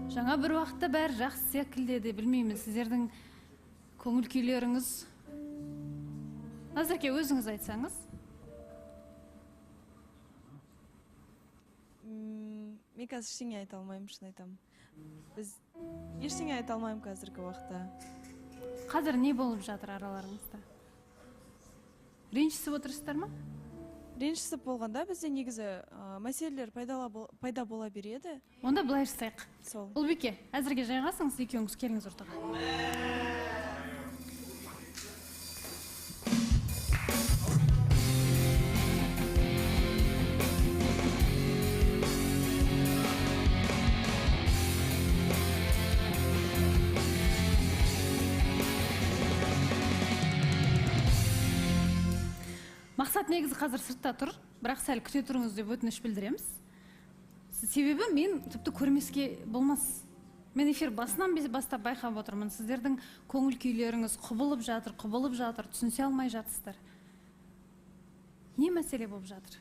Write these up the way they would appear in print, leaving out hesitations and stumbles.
Жаңа бір уақытта бәрі жақсы секілді де білмеймін, сіздердің көңіл күйлеріңіз. Назерке, өзіңіз айтсаңыз. Мен қазір ештеңе айта алмаймын, шын айтамын. Біз ештеңе айта алмаймын қазіргі уақытта. Қазір не болып жатыр араларыңызда? Ренжісіп отырсыздар ма? Ренжісіп болғанда бізде негізі мәселелер пайда бола береді. Онда былай жасайық. Сол. Ұлбике, әзірге жайғасыңыз, екеуіңіз келіңіз ортаға. Мақсат негізі қазір сыртта тұр, бірақ сәл күте тұрыңыз деп өтініш білдіреміз. Себебі мен тіпті көрмеске болмас. Мен эфир басынан бастап байқап отырмын. Сіздердің көңіл күйлеріңіз құбылып жатыр, түсінсе алмай жатсыздар. Не мәселе болып жатыр?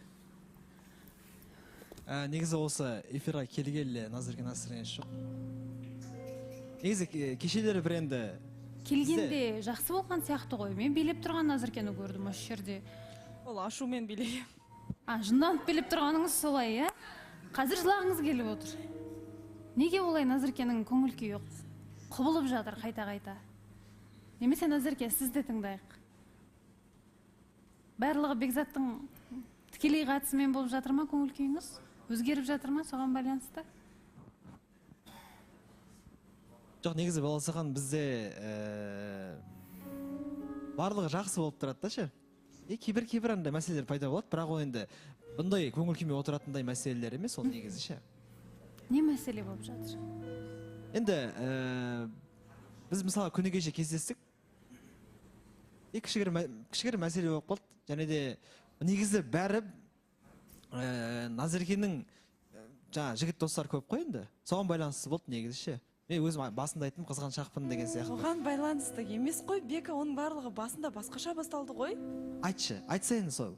Негізі осы эфирға келгелі Назерке насыренеш жоқ. Негізі кешелері бір енді... Келгенде жақсы болған сияқты ғой. Мен билеп тұрған Назеркені көрдім осы жерде. Ол ашумен билеймін. Жынданып билеп тұрғаныңыз солай, иә? Қазір жылағыңыз келіп отыр. Неге олай Назеркенің көңіл күйі құбылып жатыр қайта-қайта? Немесе Назерке, сізді тыңдайық. Барлығы Бекзаттың тікелей қатысымен болып жатыр ма көңіл күйіңіз? Өзгеріп жатыр ма соған байланысты? Жоқ, негізі баласыған бізде барлығы жақсы болып тұрады да ше. Кейбір андай мәселелер пайда болады, бірақ ол енді бұндай көңіл күйме отыратындай мәселелер емес, ол негізі ше. Не мәселе болып жатыр? Енді біз мысалы күні кеше кездестік. Кішігір мәселе болып қалды. Және де негізі бәрі Назеркенің жігіт достар көп қой енді. Соған байланысты болды негізі ше. Мен өзім басында айттым, қызғаншақпын деген сияқты. Оған байланысты емес қой, Бека, оның барлығы басында басқаша басталды ғой. Айтса енді сол.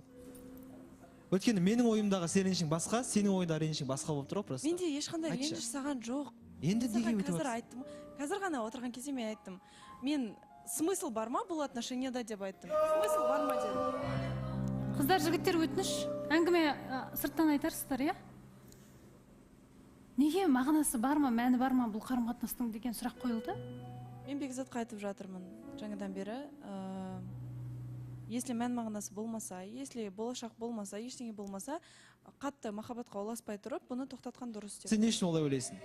Өйткені менің ойымдағы сенің ренішің басқа, сенің ойыңдағы ренішің басқа болып тұр ғой просто. Менде ешқандай реніш саған жоқ. Енді неге өтіп қазір айттым. Қазір ғана отырған кезде мен айттым. Мен смысл бар ма бұл отношенияда деп айттым. Смысл бар ма дедім. Қыздар, жігіттер, өтініш, әңгіме сырттан айтарсыздар, иә? Неге мағынасы бар ма, мәні бар ма бұл қарым-қатынастың деген сұрақ қойылды? Мен Бекзатқа айтып жатырмын жаңадан бері. Если мән мағынасы болмаса, если болашақ болмаса, ештеңе болмаса, қатты махаббатқа ұласпай тұрып, бұны тоқтатқан дұрыс деп. Сен не үшін олай ойлайсың?